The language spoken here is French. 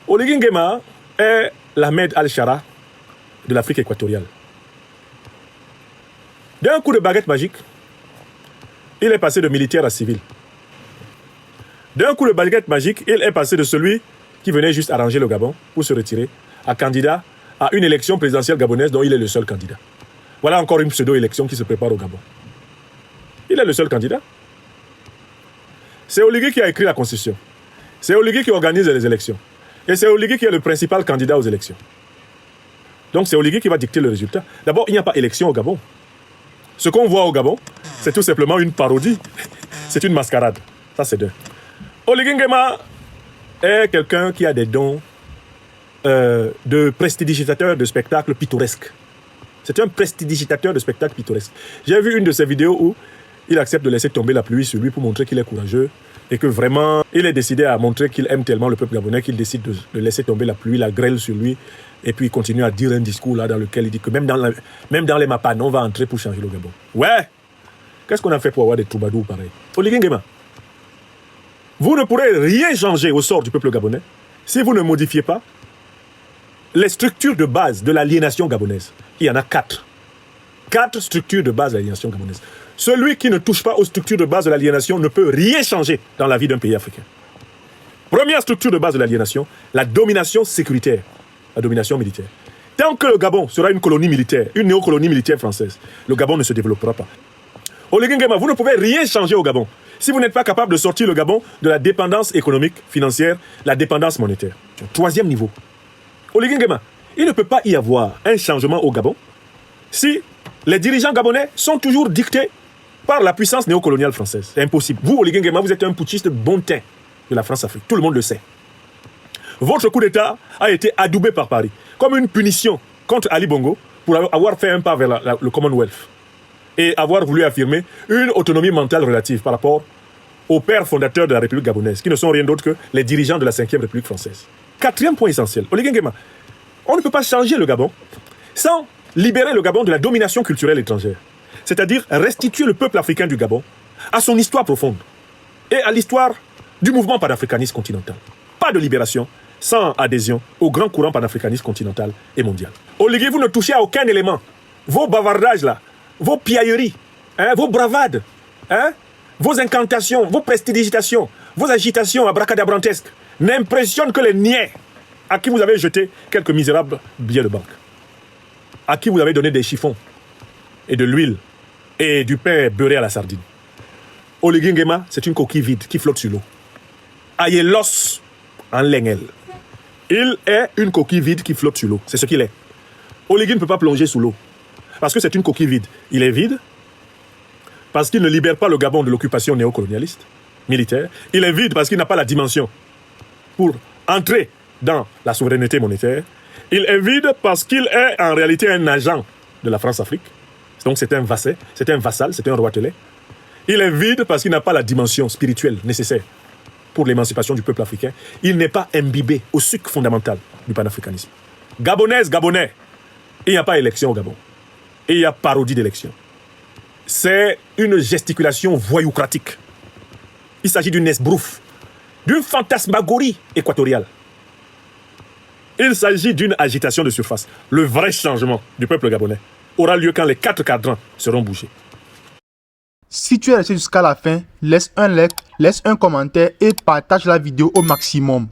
Oligui Nguema est l'Ahmed Al-Shara de l'Afrique équatoriale. D'un coup de baguette magique, il est passé de militaire à civil. D'un coup de baguette magique, il est passé de celui qui venait juste arranger le Gabon pour se retirer à candidat à une élection présidentielle gabonaise dont il est le seul candidat. Voilà encore une pseudo-élection qui se prépare au Gabon. Il est le seul candidat. C'est Oligui qui a écrit la Constitution. C'est Oligui qui organise les élections. Et c'est Oligui qui est le principal candidat aux élections. Donc c'est Oligui qui va dicter le résultat. D'abord, il n'y a pas élection au Gabon. Ce qu'on voit au Gabon, c'est tout simplement une parodie. C'est une mascarade. Ça, c'est deux. Oligui Nguema est quelqu'un qui a des dons de prestidigitateur de spectacles pittoresques. C'est un prestidigitateur de spectacles pittoresques. J'ai vu une de ses vidéos où il accepte de laisser tomber la pluie sur lui pour montrer qu'il est courageux et que vraiment, il est décidé à montrer qu'il aime tellement le peuple gabonais qu'il décide de laisser tomber la pluie, la grêle sur lui, et puis il continue à dire un discours là dans lequel il dit que même dans les mapanes, on va entrer pour changer le Gabon. Ouais! Qu'est-ce qu'on a fait pour avoir des troubadours pareils? Oligui Nguema, vous ne pourrez rien changer au sort du peuple gabonais si vous ne modifiez pas les structures de base de l'aliénation gabonaise. Il y en a 4. 4 structures de base de l'aliénation gabonaise. Celui qui ne touche pas aux structures de base de l'aliénation ne peut rien changer dans la vie d'un pays africain. Première structure de base de l'aliénation, la domination sécuritaire, la domination militaire. Tant que le Gabon sera une colonie militaire, une néocolonie militaire française, le Gabon ne se développera pas. Oligui Nguema, vous ne pouvez rien changer au Gabon si vous n'êtes pas capable de sortir le Gabon de la dépendance économique, financière, la dépendance monétaire. Troisième niveau. Oligui Nguema, il ne peut pas y avoir un changement au Gabon si les dirigeants gabonais sont toujours dictés par la puissance néocoloniale française. C'est impossible. Vous, Oligui Nguema, vous êtes un putschiste bon teint de la France-Afrique. Tout le monde le sait. Votre coup d'État a été adoubé par Paris comme une punition contre Ali Bongo pour avoir fait un pas vers le Commonwealth et avoir voulu affirmer une autonomie mentale relative par rapport aux pères fondateurs de la République gabonaise, qui ne sont rien d'autre que les dirigeants de la 5e République française. Quatrième point essentiel, Oligui Nguema, on ne peut pas changer le Gabon sans libérer le Gabon de la domination culturelle étrangère. C'est-à-dire restituer le peuple africain du Gabon à son histoire profonde et à l'histoire du mouvement panafricaniste continental. Pas de libération sans adhésion au grand courant panafricaniste continental et mondial. Oligui, vous ne touchez à aucun élément. Vos bavardages là, vos piailleries, vos bravades, vos incantations, vos prestidigitations, vos agitations abracadabrantesques n'impressionnent que les niais à qui vous avez jeté quelques misérables billets de banque, à qui vous avez donné des chiffons et de l'huile et du pain beurré à la sardine. Oligui Nguema, c'est une coquille vide qui flotte sur l'eau. Aïe l'os en lengel. Il est une coquille vide qui flotte sur l'eau. C'est ce qu'il est. Oligui ne peut pas plonger sous l'eau parce que c'est une coquille vide. Il est vide parce qu'il ne libère pas le Gabon de l'occupation néocolonialiste, militaire. Il est vide parce qu'il n'a pas la dimension pour entrer dans la souveraineté monétaire. Il est vide parce qu'il est en réalité un agent de la France-Afrique. Donc c'est un vassal, c'est un roitelet. Il est vide parce qu'il n'a pas la dimension spirituelle nécessaire pour l'émancipation du peuple africain. Il n'est pas imbibé au sucre fondamental du panafricanisme. Gabonaise, Gabonais, il n'y a pas élection au Gabon. Et il y a parodie d'élection. C'est une gesticulation voyoucratique. Il s'agit d'une esbrouffe, d'une fantasmagorie équatoriale. Il s'agit d'une agitation de surface. Le vrai changement du peuple gabonais aura lieu quand les 4 cadrans seront bougés. Si tu es resté jusqu'à la fin, laisse un like, laisse un commentaire et partage la vidéo au maximum.